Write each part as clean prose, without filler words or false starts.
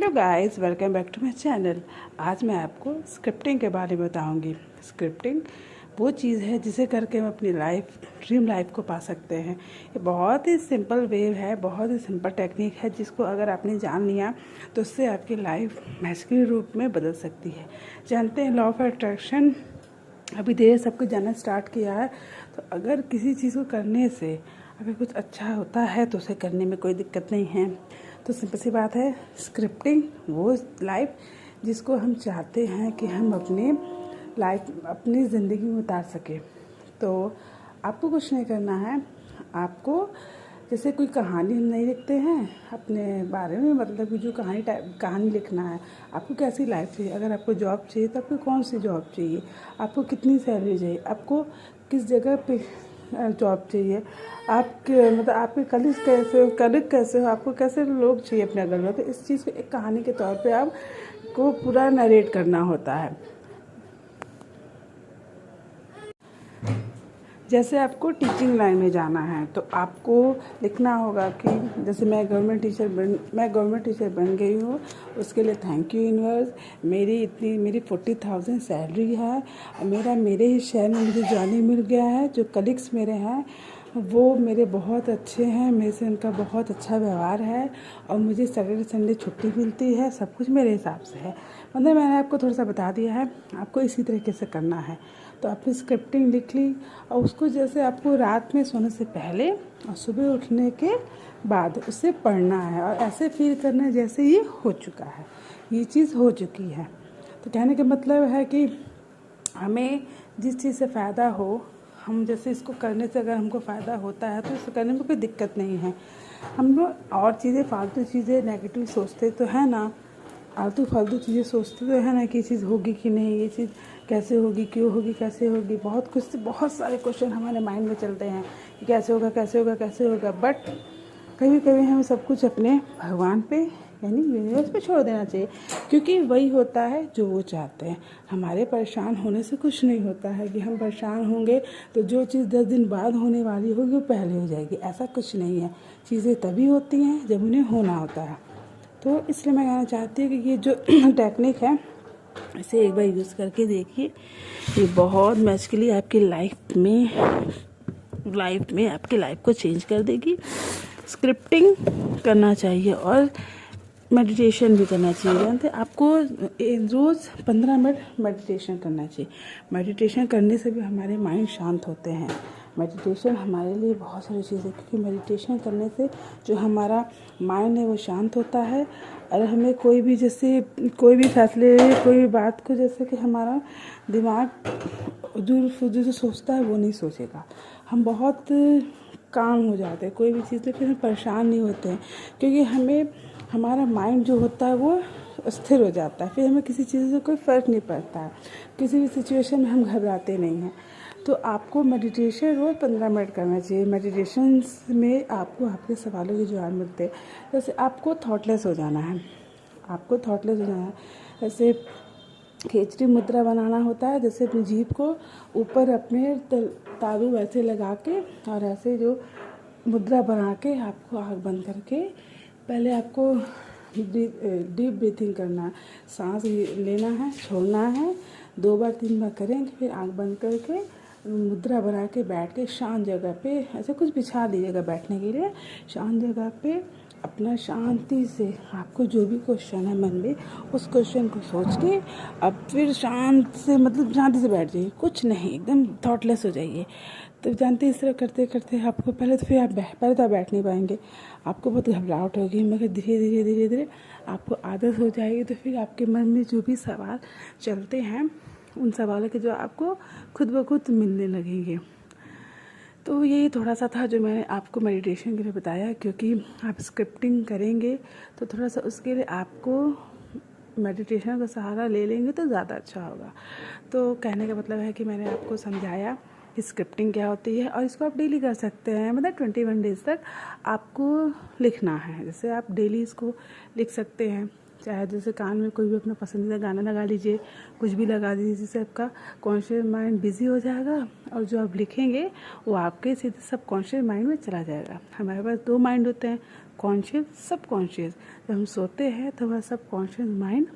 Hello guys, welcome back to my channel. आज मैं आपको स्क्रिप्टिंग के बारे में बताऊंगी। स्क्रिप्टिंग वो चीज़ है जिसे करके हम अपनी ड्रीम लाइफ को पा सकते हैं। ये बहुत ही सिंपल वे है, बहुत ही सिंपल टेक्निक है, जिसको अगर आपने जान लिया तो उससे आपकी लाइफ मैजिकल रूप में बदल सकती है। जानते हैं लॉ ऑफ अट्रैक्शन अभी धीरे सबको जानना स्टार्ट किया है। तो अगर किसी चीज़ को करने से अगर कुछ अच्छा होता है तो उसे करने में कोई दिक्कत नहीं है। तो सिंपल सी बात है, स्क्रिप्टिंग वो लाइफ जिसको हम चाहते हैं कि हम अपनी ज़िंदगी में उतार सकें। तो आपको कुछ नहीं करना है। आपको जैसे कोई कहानी हम नहीं लिखते हैं अपने बारे में, मतलब कि जो कहानी लिखना है। आपको कैसी लाइफ चाहिए? अगर आपको जॉब चाहिए तो आपको कौन सी जॉब चाहिए, आपको कितनी सैलरी चाहिए, आपको किस जगह पे जॉब चाहिए, आपके मतलब आपके कलीग कैसे हो, आपको कैसे लोग चाहिए अपने अगल बगल। तो इस चीज़ को एक कहानी के तौर पे आपको पूरा नरेट करना होता है। जैसे आपको टीचिंग लाइन में जाना है तो आपको लिखना होगा कि जैसे मैं गवर्नमेंट टीचर बन गई हूँ, उसके लिए थैंक यू यूनिवर्स। मेरी 40,000 सैलरी है और मेरे ही शहर में मुझे जॉइनिंग मिल गया है। जो कलीग्स मेरे हैं वो मेरे बहुत अच्छे हैं, मेरे से उनका बहुत अच्छा व्यवहार है और मुझे सैटरडे संडे छुट्टी मिलती है। सब कुछ मेरे हिसाब से है। मतलब मैंने आपको थोड़ा सा बता दिया है, आपको इसी तरीके से करना है। तो आपने स्क्रिप्टिंग लिख ली और उसको जैसे आपको रात में सोने से पहले और सुबह उठने के बाद उसे पढ़ना है और ऐसे फील करना है जैसे ये हो चुका है, ये चीज़ हो चुकी है। तो कहने का मतलब है कि हमें जिस चीज़ से फ़ायदा हो, हम जैसे इसको करने से अगर हमको फ़ायदा होता है तो इसको करने में कोई दिक्कत नहीं है। हम लोग और चीज़ें फालतू चीज़ें नेगेटिव सोचते तो है ना, फालतू चीज़ें सोचते तो है ना कि ये चीज़ होगी कि नहीं, ये चीज़ कैसे होगी, क्यों होगी, कैसे होगी। बहुत सारे क्वेश्चन हमारे माइंड में चलते हैं कि कैसे होगा कैसे होगा कैसे होगा। बट कभी कभी हमें सब कुछ अपने भगवान पे यानी यूनिवर्स पे छोड़ देना चाहिए, क्योंकि वही होता है जो वो चाहते हैं। हमारे परेशान होने से कुछ नहीं होता है कि हम परेशान होंगे तो जो चीज़ 10 दिन बाद होने वाली होगी वो पहले हो जाएगी। ऐसा कुछ नहीं है। चीज़ें तभी होती हैं जब उन्हें होना होता है। तो इसलिए मैं कहना चाहती हूँ कि ये जो टेक्निक है इसे एक बार यूज़ करके देखिए। ये बहुत मैजिकली आपकी लाइफ को चेंज कर देगी। स्क्रिप्टिंग करना चाहिए और मेडिटेशन भी करना चाहिए। जानते आपको रोज़ 15 मिनट मेडिटेशन करना चाहिए। मेडिटेशन करने से भी हमारे माइंड शांत होते हैं। मेडिटेशन हमारे लिए बहुत सारी चीज़ है, क्योंकि मेडिटेशन करने से जो हमारा माइंड है वो शांत होता है और हमें कोई भी फैसले, कोई भी बात को, जैसे कि हमारा दिमाग दूर फजूल से सोचता है वो नहीं सोचेगा। हम बहुत काम हो जाते हैं कोई भी चीज़ से, फिर हम परेशान नहीं होते हैं, क्योंकि हमारा माइंड जो होता है वो स्थिर हो जाता है। फिर हमें किसी चीज़ से कोई फ़र्क नहीं पड़ता है, किसी भी सिचुएशन में हम घबराते नहीं हैं। तो आपको मेडिटेशन रोज़ 15 मिनट करना चाहिए। मेडिटेशन में आपको आपके सवालों के जवाब मिलते हैं। जैसे आपको थॉटलेस हो जाना है, जैसे खेचरी मुद्रा बनाना होता है। जैसे अपनी जीभ को ऊपर अपने तालू वैसे लगा के और ऐसे जो मुद्रा बना के आपको आँख बंद करके पहले आपको डीप ब्रीथिंग करना है। सांस लेना है, छोड़ना है, 2 बार 3 बार करेंगे। फिर आँख बंद करके मुद्रा बना के बैठ के शांत जगह पे ऐसे कुछ बिछा दीजिएगा बैठने के लिए। शांत जगह पे अपना शांति से आपको जो भी क्वेश्चन है मन में, उस क्वेश्चन को सोच के अब फिर शांति से बैठ जाइए। कुछ नहीं, एकदम थॉटलेस हो जाइए। तो जानते इस तरह करते करते आपको पहले तो आप बैठ नहीं पाएंगे, आपको बहुत घबराहट होगी, मगर धीरे धीरे आपको आदत हो जाएगी। तो फिर आपके मन में जो भी सवाल चलते हैं उन सवालों के जवाब आपको खुद ब खुद मिलने लगेंगे। तो ये थोड़ा सा था जो मैंने आपको मेडिटेशन के लिए बताया, क्योंकि आप स्क्रिप्टिंग करेंगे तो थोड़ा सा उसके लिए आपको मेडिटेशन का सहारा ले लेंगे तो ज़्यादा अच्छा होगा। तो कहने का मतलब है कि मैंने आपको समझाया कि स्क्रिप्टिंग क्या होती है और इसको आप डेली कर सकते हैं। मतलब 21 डेज़ तक आपको लिखना है। जैसे आप डेली इसको लिख सकते हैं, चाहे जैसे कान में कोई भी अपना पसंदीदा गाना लगा लीजिए, कुछ भी लगा दीजिए, जिससे आपका कॉन्शियस माइंड बिजी हो जाएगा और जो आप लिखेंगे वो आपके सीधे सब कॉन्शियस माइंड में चला जाएगा। हमारे पास 2 माइंड होते हैं, कॉन्शियस, सबकॉन्शियस। जब हम सोते हैं तो हमारा सबकॉन्शियस माइंड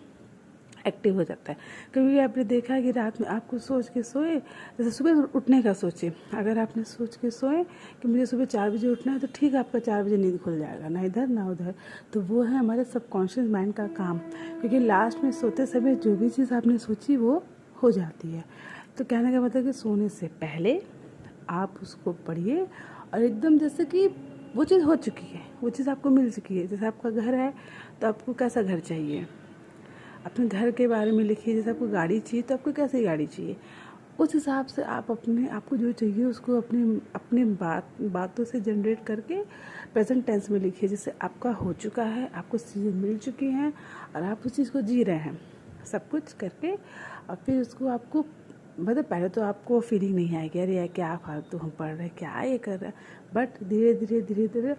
एक्टिव हो जाता है। कभी आपने देखा है कि रात में आपको सोच के सोए, जैसे सुबह उठने का सोचे, अगर आपने सोच के सोए कि मुझे सुबह 4 बजे उठना है, तो ठीक है, आपका 4 बजे नींद खुल जाएगा, ना इधर ना उधर। तो वो है हमारे सबकॉन्शियस माइंड का काम, क्योंकि लास्ट में सोते समय जो भी चीज़ आपने सोची वो हो जाती है। तो कहने का मतलब कि सोने से पहले आप उसको पढ़िए, और एकदम जैसे कि वो चीज़ हो चुकी है, वो चीज़ आपको मिल चुकी है। जैसे आपका घर है तो आपको कैसा घर चाहिए, अपने घर के बारे में लिखिए। जैसे आपको गाड़ी चाहिए तो आपको कैसी गाड़ी चाहिए, उस हिसाब से आप आपको जो चाहिए उसको अपने बातों से जनरेट करके प्रेजेंट टेंस में लिखिए। जैसे आपका हो चुका है, आपको चीज़ें मिल चुकी हैं और आप उस चीज़ को जी रहे हैं, सब कुछ करके। और फिर उसको आपको मतलब पहले तो आपको फीलिंग नहीं आएगी, अरे यार क्या फालतू हम पढ़ रहे हैं, क्या ये कर रहे हैं। बट धीरे धीरे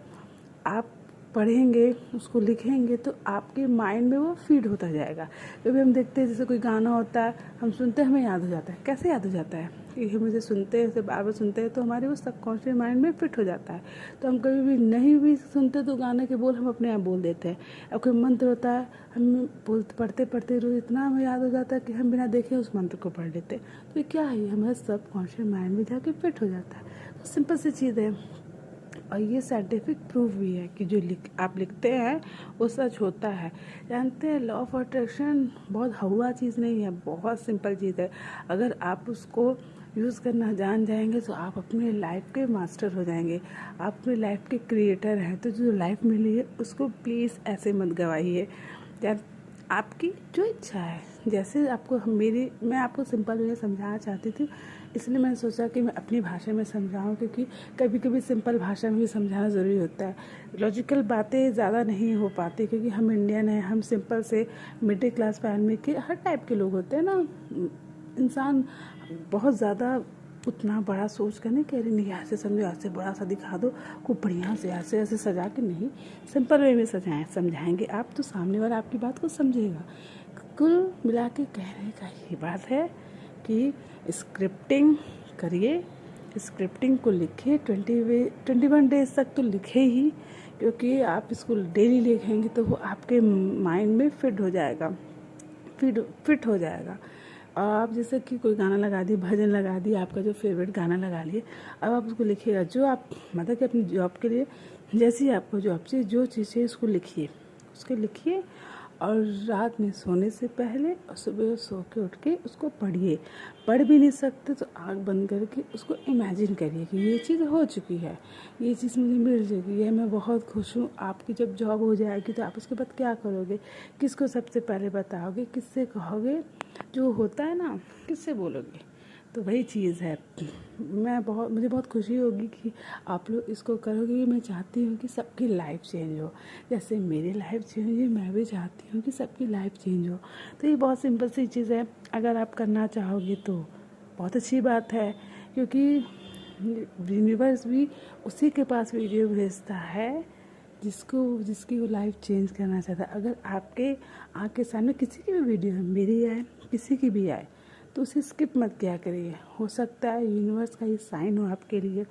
आप पढ़ेंगे, उसको लिखेंगे, तो आपके माइंड में वो फीड होता जाएगा। कभी हम देखते हैं जैसे कोई गाना होता है, हम सुनते हैं, हमें याद हो जाता है। कैसे याद हो जाता है कि हम उसे सुनते हैं, उसे बार बार सुनते हैं, तो हमारे वो सबकॉन्शियस माइंड में फिट हो जाता है। तो हम कभी भी नहीं भी सुनते तो गाने के बोल हम अपने आप बोल देते हैं। अब कोई मंत्र होता है, हम पढ़ते पढ़ते रोज इतना हमें याद हो जाता है कि हम बिना देखे उस मंत्र को पढ़ लेते हैं। तो ये क्या है, हमारे सबकॉन्शियस माइंड में जाके फिट हो जाता है। तो सिंपल सी चीज़ है, और ये साइंटिफिक प्रूफ भी है कि जो आप लिखते हैं वो सच होता है। जानते हैं, लॉ ऑफ अट्रैक्शन बहुत हवा चीज़ नहीं है, बहुत सिंपल चीज़ है। अगर आप उसको यूज़ करना जान जाएंगे तो आप अपने लाइफ के मास्टर हो जाएंगे, आप अपने लाइफ के क्रिएटर हैं। तो जो लाइफ मिली है उसको प्लीज़ ऐसे मत गवाइए। आपकी जो इच्छा है, जैसे आपको मैं आपको सिंपल वे समझाना चाहती थी, इसलिए मैंने सोचा कि मैं अपनी भाषा में समझाऊं, क्योंकि कभी कभी सिंपल भाषा में भी समझाना ज़रूरी होता है। लॉजिकल बातें ज़्यादा नहीं हो पाती, क्योंकि हम इंडियन हैं, हम सिंपल से मिडिल क्लास फैमिली के हर टाइप के लोग होते हैं ना। इंसान बहुत ज़्यादा उतना बड़ा सोच कर नहीं कह रही, नहीं ऐसे समझो, ऐसे बड़ा सा दिखा दो, खूब बढ़िया से ऐसे ऐसे सजा के नहीं, सिंपल वे में समझाएंगे आप, तो सामने वाला आपकी बात को समझेगा। कुल मिला के कहने का ये बात है कि स्क्रिप्टिंग करिए, स्क्रिप्टिंग को लिखिए। 21 डेज तक तो लिखे ही, क्योंकि आप इसको डेली लिखेंगे तो वो आपके माइंड में फिट हो जाएगा, फिट हो जाएगा। और आप जैसे कि कोई गाना लगा दिए, भजन लगा दिए, आपका जो फेवरेट गाना लगा लिए, अब आप उसको लिखिएगा। जो आप मतलब कि अपनी जॉब के लिए, जैसी आपको जॉब चाहिए, जो चीज़ चाहिए उसको लिखिए, और रात में सोने से पहले और सुबह सो के उठ के उसको पढ़िए। पढ़ भी नहीं सकते तो आँख बंद करके उसको इमेजिन करिए कि ये चीज़ हो चुकी है, ये चीज़ मुझे मिल चुकी है, मैं बहुत खुश हूँ। आपकी जब जॉब हो जाएगी तो आप उसके बाद क्या करोगे, किसको सबसे पहले बताओगे, किससे कहोगे, जो होता है ना, किससे बोलोगे। तो वही चीज़ है। मुझे बहुत खुशी होगी कि आप लोग इसको करोगे। मैं चाहती हूँ कि सबकी लाइफ चेंज हो, जैसे मेरी लाइफ चेंज हुई, मैं भी चाहती हूँ कि सबकी लाइफ चेंज हो। तो ये बहुत सिंपल सी चीज़ है, अगर आप करना चाहोगे तो बहुत अच्छी बात है, क्योंकि यूनिवर्स भी उसी के पास वीडियो भेजता है जिसकी वो लाइफ चेंज करना चाहता है। अगर आपके आँख के सामने किसी की भी वीडियो है, मेरी आए, किसी की भी आए, तो उसे स्किप मत किया करिए। हो सकता है यूनिवर्स का ये साइन हो आपके लिए,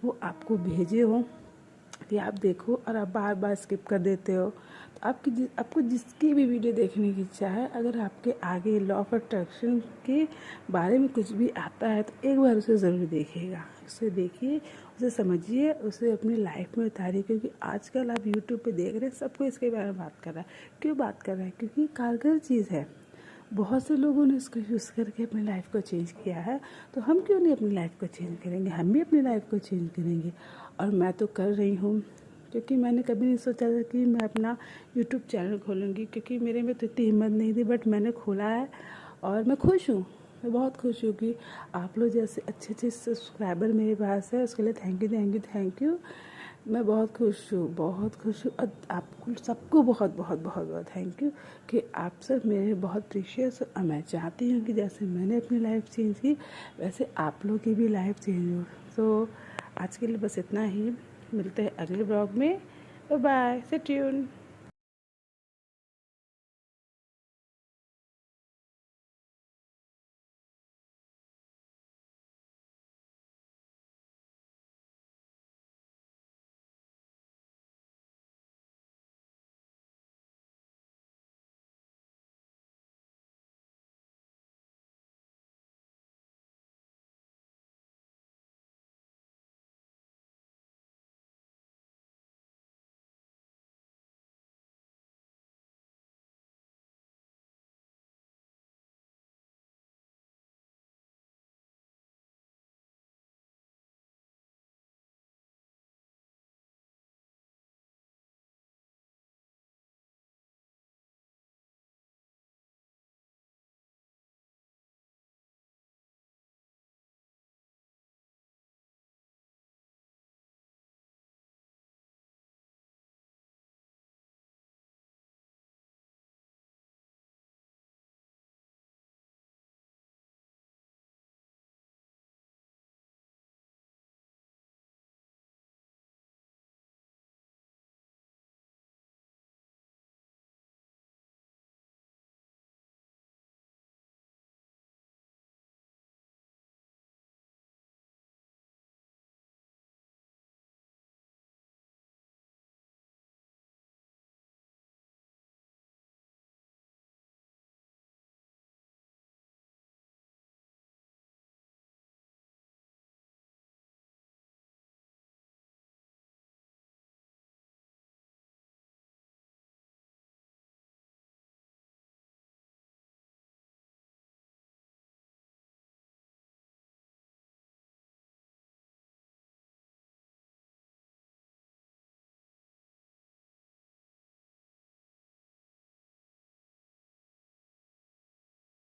वो आपको भेजे हो कि आप देखो, और आप बार बार स्किप कर देते हो। तो आपको जिसकी भी वीडियो देखने की इच्छा है, अगर आपके आगे लॉ ऑफ अट्रैक्शन के बारे में कुछ भी आता है तो एक बार उसे ज़रूर देखिएगा। उसे देखिए, उसे समझिए, उसे अपनी लाइफ में उतारिए। क्योंकि आजकल आप यूट्यूब पे देख रहे हैं, सबको इसके बारे में बात कर रहा है। क्यों बात कर रहा है? क्योंकि कारगर चीज़ है, बहुत से लोगों ने इसको यूज़ करके अपनी लाइफ को चेंज किया है। तो हम क्यों नहीं अपनी लाइफ को चेंज करेंगे, हम भी अपनी लाइफ को चेंज करेंगे। और मैं तो कर रही हूँ, क्योंकि मैंने कभी नहीं सोचा था कि मैं अपना यूट्यूब चैनल खोलूँगी, क्योंकि मेरे में तो इतनी हिम्मत नहीं थी। बट मैंने खोला है और मैं खुश हूँ, मैं बहुत खुश हूँ कि आप लोग जैसे अच्छे सब्सक्राइबर मेरे पास है। उसके लिए थैंक यू। मैं बहुत खुश हूँ, बहुत खुश हूँ। और आपको सबको बहुत बहुत बहुत बहुत थैंक यू कि आप सब मेरे बहुत प्रीशियस। और मैं चाहती हूँ कि जैसे मैंने अपनी लाइफ चेंज की, वैसे आप लोग की भी लाइफ चेंज हो। तो आज के लिए बस इतना ही, मिलते हैं अगले ब्लॉग में। Bye bye, stay tuned.